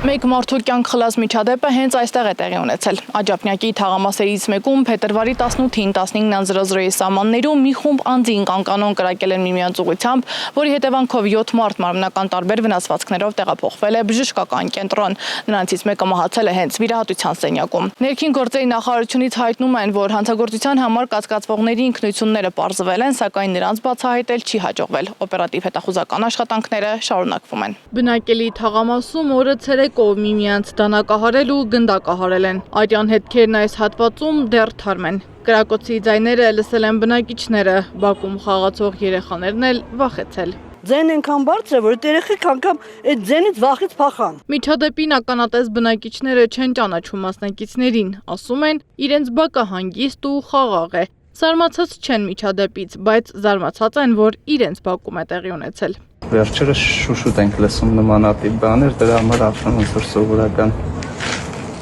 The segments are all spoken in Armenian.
Մեկ մարդու կյանք խլած միջադեպը հենց այստեղ է տեղի ունեցել։ Աջափնյակի թաղամասերից մեկում փետրվարի 18-ին 15:00-ի սահմաններում մի խումբ անձինք անկանոն կրակել են միմյանց ուղղությամբ, որի հետևանքով 7 մարդ մարմնական տարբեր վնասվածքներով տեղափոխվել է բժշկական կենտրոն։ Նրանցից մեկը մահացել է հենց վիրահատության սենյակում։ Ներքին գործերի նախարարությունից հայտնում են, որ հանցագործության համար կասկածվողների ինքնությունները պարզվել են, սակայն նրանց բացահայտել չի հաջողվել։ Օպերատիվ հետախուզական աշխատանքները շարունակվում են։ Բնակելի թաղամասում օրը ցերեկով միմյանց դանակահարել ու գնդակահարել են։ Արյան հետքերն այս հատվածում դեռ թարմ են։ Կրակոցի ձայները լսել են բնակիչները, բակում խաղացող երեխաներն էլ վախեցել։ Ձեն այնքան բարձր է, որ երեխեք անգամ այդ ձենից վախից փախան։ Միջադեպին ականատես բնակիչները չեն ճանաչում մասնակիցներին, ասում են, իրենց բակը հանգիստ ու խաղաղ է։ Զարմացած չեն միջադեպից, բայց զարմացած են, որ իրենց բակում է տեղի ունեցել։ Վերջերս շուշուտ ենք լսում նմանատիպ բաներ, դրա համար ապրում ոնց որ սովորական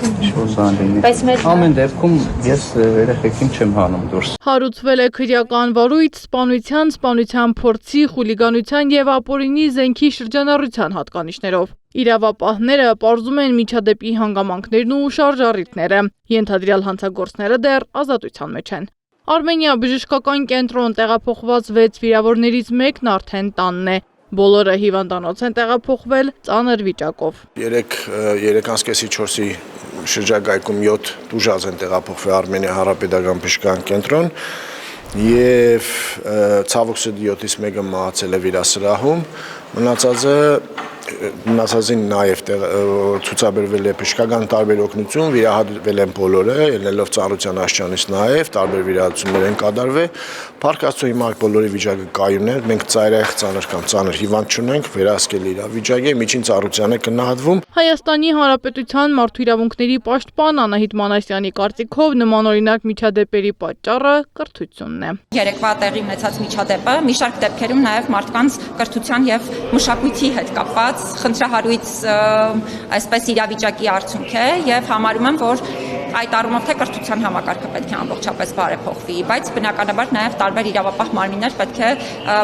ինչ-որ բան լինի։ Ամեն դեպքում ես երեխեքին չեմ հանում դուրս։ Հարուցվել է քրեական վարույթ, սպանության փորձի, խուլիգանության եւ ապօրինի զենքի շրջանառության հատկանիշներով։ Իրավապահները պարզում են միջադեպի հանգամանքներն ու շարժառիթները։ Ենթադրյալ հանցագործները դեռ ազատության մեջ են։ Արմենիա բժշկական կենտրոն տեղափոխված 6 վիրավորներից մեկն արդեն տանն է։ Բոլորը հիվանդանոց են տեղափոխվել ծանր վիճակով։ 3:30-4-ի շրջագայքում 7 տուժած են տեղափոխվել Արմենիա Հանրապետական բժշկական կենտրոն եւ ցավոք սրտի 7-ից մեկը մահացել է վիրասրահում, մնացածին նաեւ ցուցաբերվել է բժշկական տարբեր օգնություն, վիրահատվել են բոլորը, ելնելով ծանրության աստիճանից նաեւ տարբեր վիրահատություններ են կատարվել։ Փառք Աստծո, հիմա բոլորի վիճակը կայուն է, մենք ծայրահեղ ծանր կամ ծանր հիվանդ չունենք, վերահսկելի իրավիճակ է, միջին ծառայության է գնահատվում։ Հայաստանի Հանրապետության մարդու իրավունքների պաշտպան Անահիտ Մանասյանի կարծիքով նմանօրինակ միջադեպերի պատճառը կրթությունն է։ Երեկվա տեղի ունեցած միջադեպը մի շարք դեպքերում նաև մարդկանց կրթության եւ մշակույթի հետ կապված խնդրահարույց այսպես իրավիճակի արդյունք է եւ համարում եմ, որ այդ առումով թե կրթության համակարգը պետք է ամբողջապես բարեփոխվի, բայց բնականաբար նաև տարբեր իրավապահ մարմիններ պետք է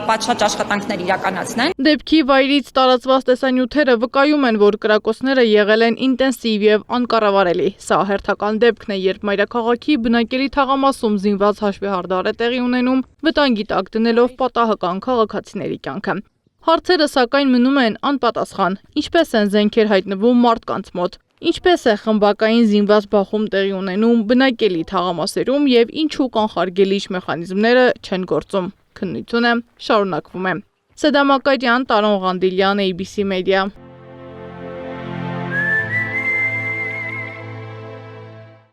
պատշաճ աշխատանքներ իրականացնեն։ Դեպքի վայրից տարածված տեսանյութերը վկայում են, որ կրակոցները եղել են ինտենսիվ եւ անկառավարելի։ Սա հերթական դեպքն է, երբ մայրաքաղաքի բնակելի թաղամասում զինված հաշվեհարդար է տեղի ունենում, վտանգի տակ դնելով պատահական քաղաքացիների կյանքը։ Հարցերը սակայն մնում են անպատասխան։ Ինչպես են զենքեր հայտնվում մարդկանց մոտ։ Ինչպես է խմբակային զինված բախում տեղի ունենում բնակելի թաղամասերում եւ ինչու կանխարգելիչ մեխանիզմները չեն գործում։ Քննությունը շարունակվում է։ Սեդամակարյան, Տարոն Ղանդիլյան, ABC Media։